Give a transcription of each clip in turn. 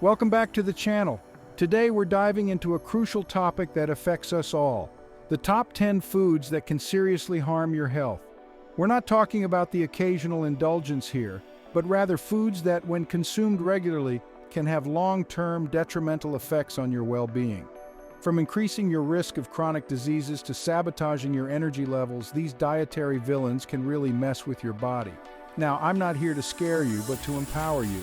Welcome back to the channel. Today we're diving into a crucial topic that affects us all. The top 10 foods that can seriously harm your health. We're not talking about the occasional indulgence here, but rather foods that, when consumed regularly, can have long-term detrimental effects on your well-being. From increasing your risk of chronic diseases to sabotaging your energy levels, these dietary villains can really mess with your body. Now, I'm not here to scare you, but to empower you.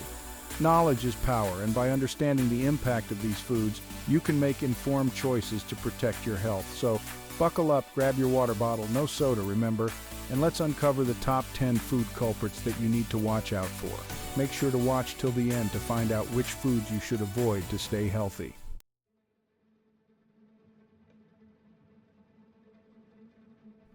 Knowledge is power, and by understanding the impact of these foods, you can make informed choices to protect your health. So, buckle up, grab your water bottle, no soda, remember, and let's uncover the top 10 food culprits that you need to watch out for. Make sure to watch till the end to find out which foods you should avoid to stay healthy.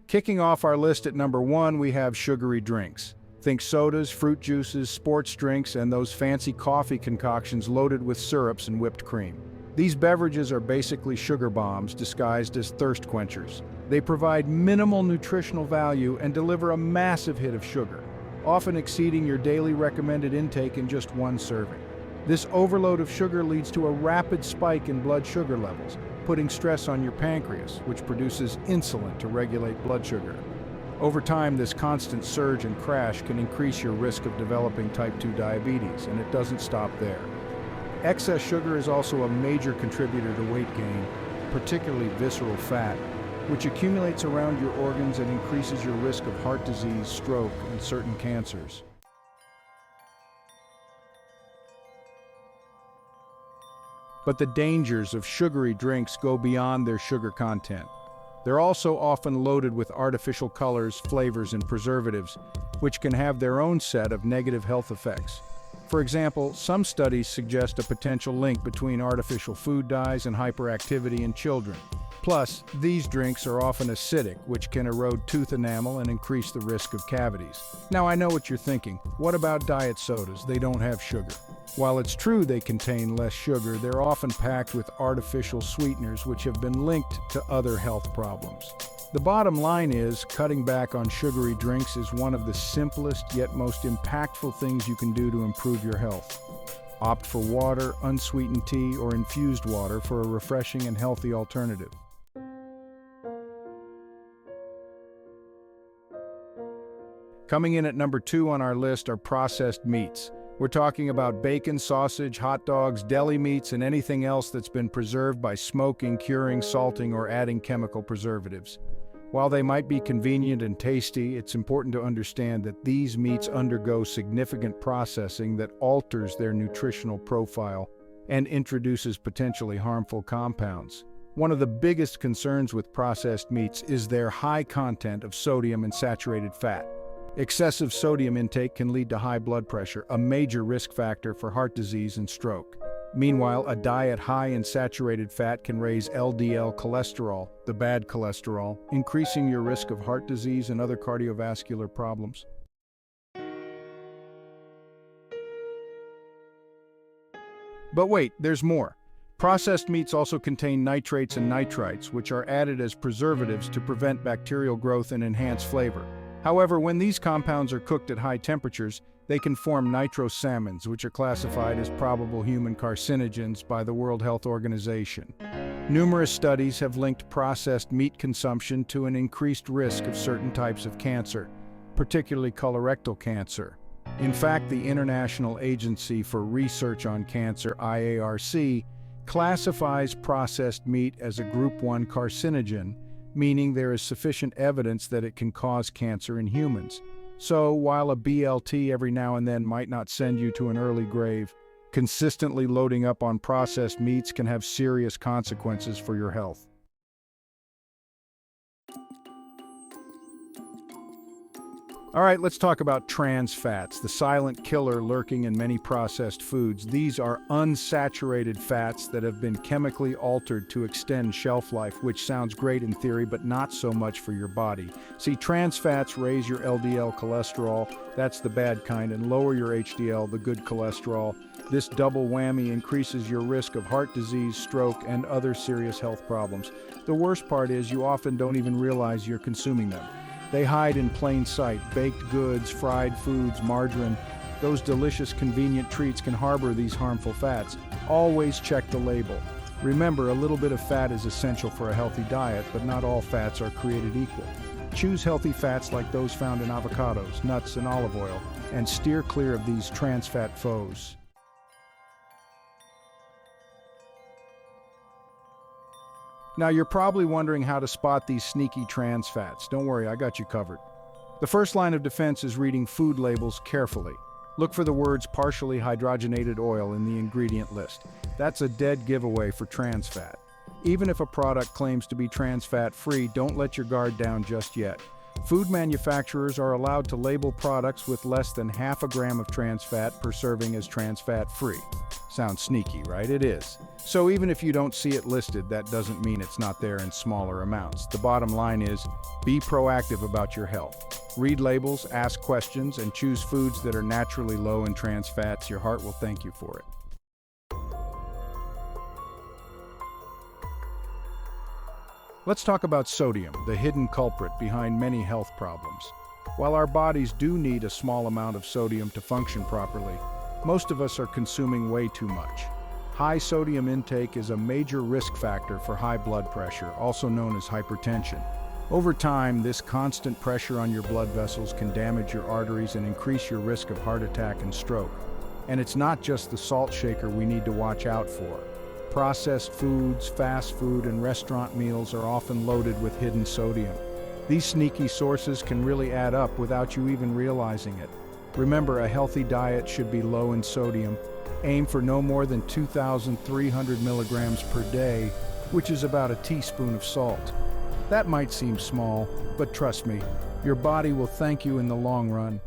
Kicking off our list at number 1, we have sugary drinks. Think sodas, fruit juices, sports drinks, and those fancy coffee concoctions loaded with syrups and whipped cream. These beverages are basically sugar bombs disguised as thirst quenchers. They provide minimal nutritional value and deliver a massive hit of sugar, often exceeding your daily recommended intake in just one serving. This overload of sugar leads to a rapid spike in blood sugar levels, putting stress on your pancreas, which produces insulin to regulate blood sugar. Over time, this constant surge and crash can increase your risk of developing type 2 diabetes, and it doesn't stop there. Excess sugar is also a major contributor to weight gain, particularly visceral fat, which accumulates around your organs and increases your risk of heart disease, stroke, and certain cancers. But the dangers of sugary drinks go beyond their sugar content. They're also often loaded with artificial colors, flavors, and preservatives, which can have their own set of negative health effects. For example, some studies suggest a potential link between artificial food dyes and hyperactivity in children. Plus, these drinks are often acidic, which can erode tooth enamel and increase the risk of cavities. Now, I know what you're thinking. What about diet sodas? They don't have sugar. While it's true they contain less sugar, they're often packed with artificial sweeteners which have been linked to other health problems. The bottom line is, cutting back on sugary drinks is one of the simplest yet most impactful things you can do to improve your health. Opt for water, unsweetened tea, or infused water for a refreshing and healthy alternative. Coming in at number 2 on our list are processed meats. We're talking about bacon, sausage, hot dogs, deli meats, and anything else that's been preserved by smoking, curing, salting, or adding chemical preservatives. While they might be convenient and tasty, it's important to understand that these meats undergo significant processing that alters their nutritional profile and introduces potentially harmful compounds. One of the biggest concerns with processed meats is their high content of sodium and saturated fat. Excessive sodium intake can lead to high blood pressure, a major risk factor for heart disease and stroke. Meanwhile, a diet high in saturated fat can raise LDL cholesterol, the bad cholesterol, increasing your risk of heart disease and other cardiovascular problems. But wait, there's more. Processed meats also contain nitrates and nitrites, which are added as preservatives to prevent bacterial growth and enhance flavor. However, when these compounds are cooked at high temperatures, they can form nitrosamines, which are classified as probable human carcinogens by the World Health Organization. Numerous studies have linked processed meat consumption to an increased risk of certain types of cancer, particularly colorectal cancer. In fact, the International Agency for Research on Cancer, IARC, classifies processed meat as a Group 1 carcinogen, meaning there is sufficient evidence that it can cause cancer in humans. So, while a BLT every now and then might not send you to an early grave, consistently loading up on processed meats can have serious consequences for your health. All right, let's talk about trans fats, the silent killer lurking in many processed foods. These are unsaturated fats that have been chemically altered to extend shelf life, which sounds great in theory, but not so much for your body. See, trans fats raise your LDL cholesterol, that's the bad kind, and lower your HDL, the good cholesterol. This double whammy increases your risk of heart disease, stroke, and other serious health problems. The worst part is you often don't even realize you're consuming them. They hide in plain sight: baked goods, fried foods, margarine. Those delicious, convenient treats can harbor these harmful fats. Always check the label. Remember, a little bit of fat is essential for a healthy diet, but not all fats are created equal. Choose healthy fats like those found in avocados, nuts, and olive oil, and steer clear of these trans fat foes. Now, you're probably wondering how to spot these sneaky trans fats. Don't worry, I got you covered. The first line of defense is reading food labels carefully. Look for the words partially hydrogenated oil in the ingredient list. That's a dead giveaway for trans fat. Even if a product claims to be trans fat free, don't let your guard down just yet. Food manufacturers are allowed to label products with less than half a gram of trans fat per serving as trans fat free. Sounds sneaky, right? It is. So even if you don't see it listed, that doesn't mean it's not there in smaller amounts. The bottom line is, be proactive about your health. Read labels, ask questions, and choose foods that are naturally low in trans fats. Your heart will thank you for it. Let's talk about sodium, the hidden culprit behind many health problems. While our bodies do need a small amount of sodium to function properly, most of us are consuming way too much. High sodium intake is a major risk factor for high blood pressure, also known as hypertension. Over time, this constant pressure on your blood vessels can damage your arteries and increase your risk of heart attack and stroke. And it's not just the salt shaker we need to watch out for. Processed foods, fast food, and restaurant meals are often loaded with hidden sodium. These sneaky sources can really add up without you even realizing it. Remember, a healthy diet should be low in sodium. Aim for no more than 2,300 milligrams per day, which is about a teaspoon of salt. That might seem small, but trust me, your body will thank you in the long run.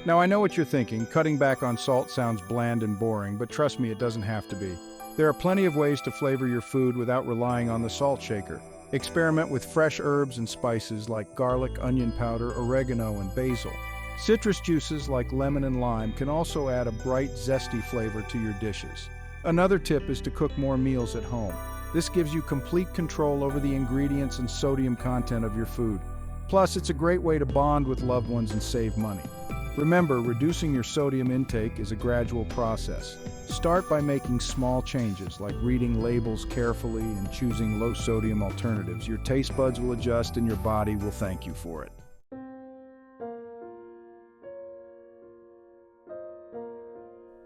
Now, I know what you're thinking. Cutting back on salt sounds bland and boring, but trust me, it doesn't have to be. There are plenty of ways to flavor your food without relying on the salt shaker. Experiment with fresh herbs and spices like garlic, onion powder, oregano, and basil. Citrus juices like lemon and lime can also add a bright, zesty flavor to your dishes. Another tip is to cook more meals at home. This gives you complete control over the ingredients and sodium content of your food. Plus, it's a great way to bond with loved ones and save money. Remember, reducing your sodium intake is a gradual process. Start by making small changes, like reading labels carefully and choosing low-sodium alternatives. Your taste buds will adjust and your body will thank you for it.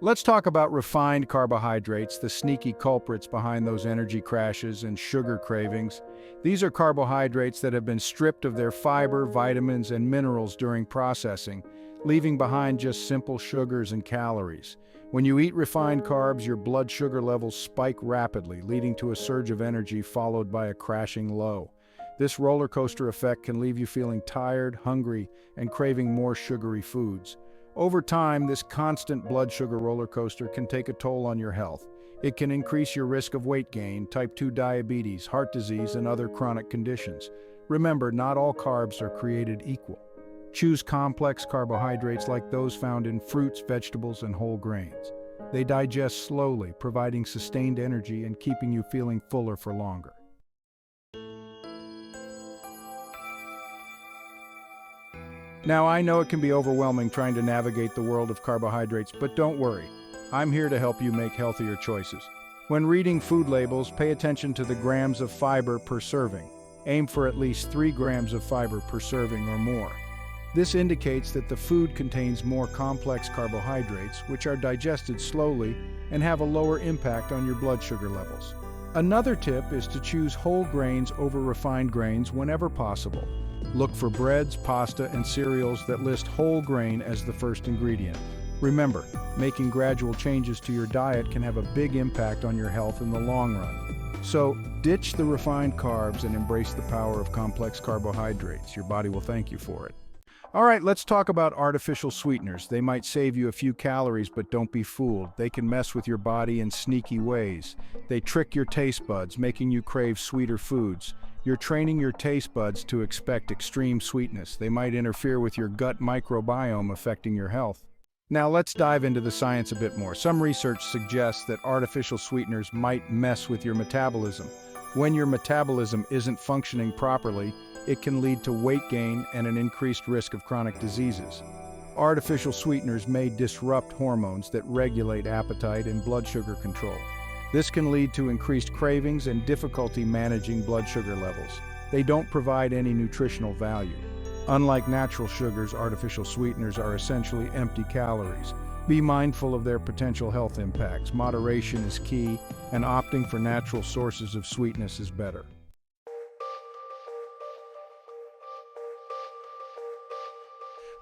Let's talk about refined carbohydrates, the sneaky culprits behind those energy crashes and sugar cravings. These are carbohydrates that have been stripped of their fiber, vitamins, and minerals during processing, leaving behind just simple sugars and calories. When you eat refined carbs, your blood sugar levels spike rapidly, leading to a surge of energy followed by a crashing low. This roller coaster effect can leave you feeling tired, hungry, and craving more sugary foods. Over time, this constant blood sugar roller coaster can take a toll on your health. It can increase your risk of weight gain, type 2 diabetes, heart disease, and other chronic conditions. Remember, not all carbs are created equal. Choose complex carbohydrates like those found in fruits, vegetables, and whole grains. They digest slowly, providing sustained energy and keeping you feeling fuller for longer. Now, I know it can be overwhelming trying to navigate the world of carbohydrates, but don't worry. I'm here to help you make healthier choices. When reading food labels, pay attention to the grams of fiber per serving. Aim for at least 3 grams of fiber per serving or more. This indicates that the food contains more complex carbohydrates, which are digested slowly and have a lower impact on your blood sugar levels. Another tip is to choose whole grains over refined grains whenever possible. Look for breads, pasta, and cereals that list whole grain as the first ingredient. Remember, making gradual changes to your diet can have a big impact on your health in the long run. So, ditch the refined carbs and embrace the power of complex carbohydrates. Your body will thank you for it. All right, let's talk about artificial sweeteners. They might save you a few calories, but don't be fooled. They can mess with your body in sneaky ways. They trick your taste buds, making you crave sweeter foods. You're training your taste buds to expect extreme sweetness. They might interfere with your gut microbiome, affecting your health. Now let's dive into the science a bit more. Some research suggests that artificial sweeteners might mess with your metabolism. When your metabolism isn't functioning properly, it can lead to weight gain and an increased risk of chronic diseases. Artificial sweeteners may disrupt hormones that regulate appetite and blood sugar control. This can lead to increased cravings and difficulty managing blood sugar levels. They don't provide any nutritional value. Unlike natural sugars, artificial sweeteners are essentially empty calories. Be mindful of their potential health impacts. Moderation is key, and opting for natural sources of sweetness is better.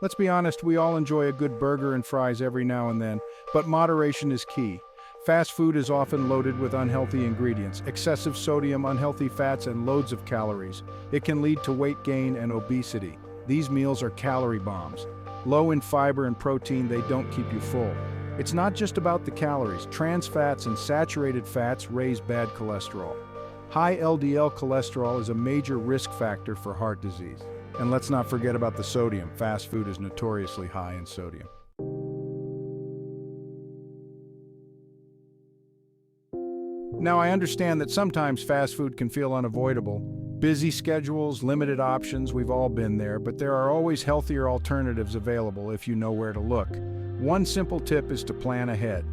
Let's be honest, we all enjoy a good burger and fries every now and then, but moderation is key. Fast food is often loaded with unhealthy ingredients, excessive sodium, unhealthy fats, and loads of calories. It can lead to weight gain and obesity. These meals are calorie bombs. Low in fiber and protein, they don't keep you full. It's not just about the calories. Trans fats and saturated fats raise bad cholesterol. High LDL cholesterol is a major risk factor for heart disease. And let's not forget about the sodium. Fast food is notoriously high in sodium. Now, I understand that sometimes fast food can feel unavoidable. Busy schedules, limited options, we've all been there, but there are always healthier alternatives available if you know where to look. One simple tip is to plan ahead.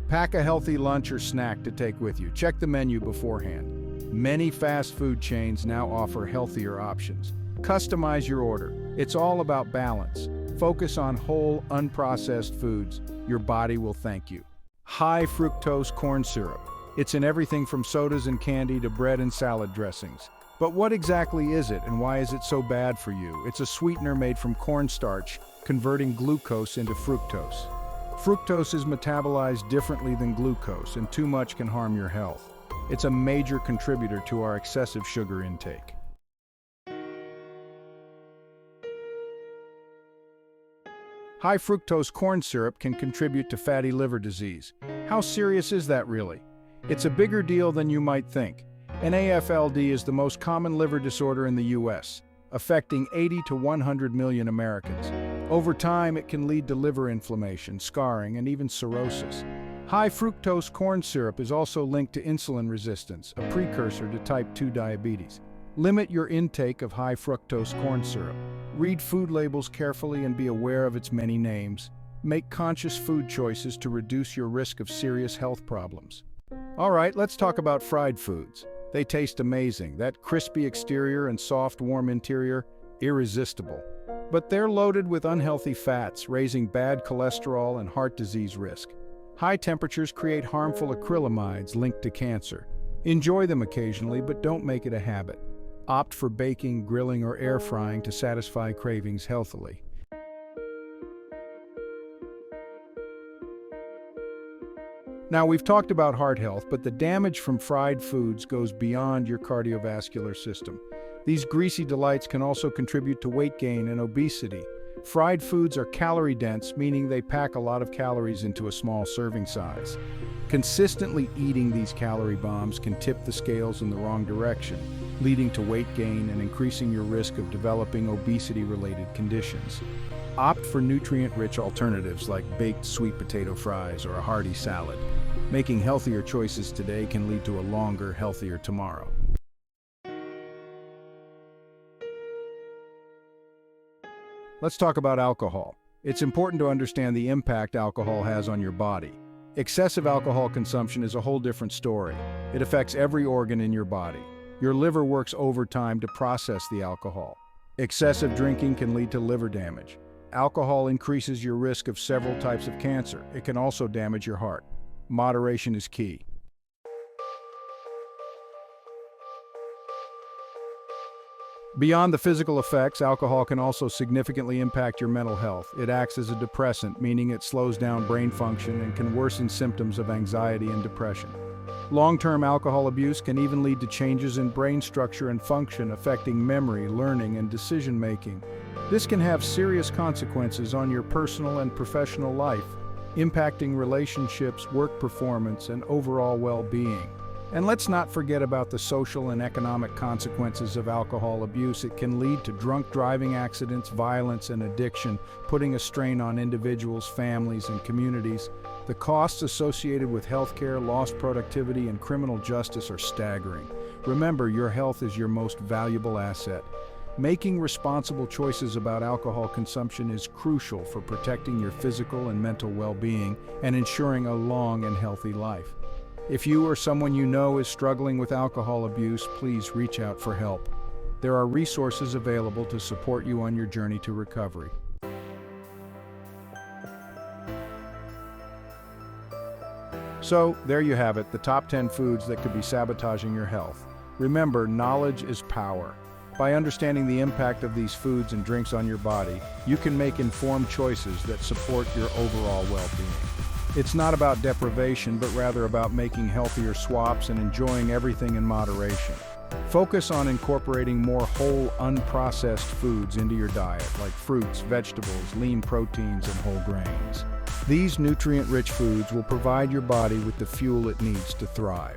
Pack a healthy lunch or snack to take with you. Check the menu beforehand. Many fast food chains now offer healthier options. Customize your order. It's all about balance. Focus on whole, unprocessed foods. Your body will thank you. High fructose corn syrup. It's in everything from sodas and candy to bread and salad dressings. But what exactly is it, and why is it so bad for you? It's a sweetener made from cornstarch, converting glucose into fructose. Fructose is metabolized differently than glucose, and too much can harm your health. It's a major contributor to our excessive sugar intake. High fructose corn syrup can contribute to fatty liver disease. How serious is that really? It's a bigger deal than you might think. NAFLD is the most common liver disorder in the U.S., affecting 80 to 100 million Americans. Over time, it can lead to liver inflammation, scarring, and even cirrhosis. High fructose corn syrup is also linked to insulin resistance, a precursor to type 2 diabetes. Limit your intake of high fructose corn syrup. Read food labels carefully and be aware of its many names. Make conscious food choices to reduce your risk of serious health problems. All right, let's talk about fried foods. They taste amazing. That crispy exterior and soft, warm interior, irresistible. But they're loaded with unhealthy fats, raising bad cholesterol and heart disease risk. High temperatures create harmful acrylamides linked to cancer. Enjoy them occasionally, but don't make it a habit. Opt for baking, grilling, or air frying to satisfy cravings healthily. Now, we've talked about heart health, but the damage from fried foods goes beyond your cardiovascular system. These greasy delights can also contribute to weight gain and obesity. Fried foods are calorie-dense, meaning they pack a lot of calories into a small serving size. Consistently eating these calorie bombs can tip the scales in the wrong direction, leading to weight gain and increasing your risk of developing obesity-related conditions. Opt for nutrient-rich alternatives like baked sweet potato fries or a hearty salad. Making healthier choices today can lead to a longer, healthier tomorrow. Let's talk about alcohol. It's important to understand the impact alcohol has on your body. Excessive alcohol consumption is a whole different story. It affects every organ in your body. Your liver works overtime to process the alcohol. Excessive drinking can lead to liver damage. Alcohol increases your risk of several types of cancer. It can also damage your heart. Moderation is key. Beyond the physical effects, alcohol can also significantly impact your mental health. It acts as a depressant, meaning it slows down brain function and can worsen symptoms of anxiety and depression. Long-term alcohol abuse can even lead to changes in brain structure and function, affecting memory, learning, and decision-making. This can have serious consequences on your personal and professional life, impacting relationships, work performance, and overall well-being. And let's not forget about the social and economic consequences of alcohol abuse. It can lead to drunk driving accidents, violence, and addiction, putting a strain on individuals, families, and communities. The costs associated with healthcare, lost productivity, and criminal justice are staggering. Remember, your health is your most valuable asset. Making responsible choices about alcohol consumption is crucial for protecting your physical and mental well-being and ensuring a long and healthy life. If you or someone you know is struggling with alcohol abuse, please reach out for help. There are resources available to support you on your journey to recovery. So, there you have it, the top 10 foods that could be sabotaging your health. Remember, knowledge is power. By understanding the impact of these foods and drinks on your body, you can make informed choices that support your overall well-being. It's not about deprivation, but rather about making healthier swaps and enjoying everything in moderation. Focus on incorporating more whole, unprocessed foods into your diet, like fruits, vegetables, lean proteins, and whole grains. These nutrient-rich foods will provide your body with the fuel it needs to thrive.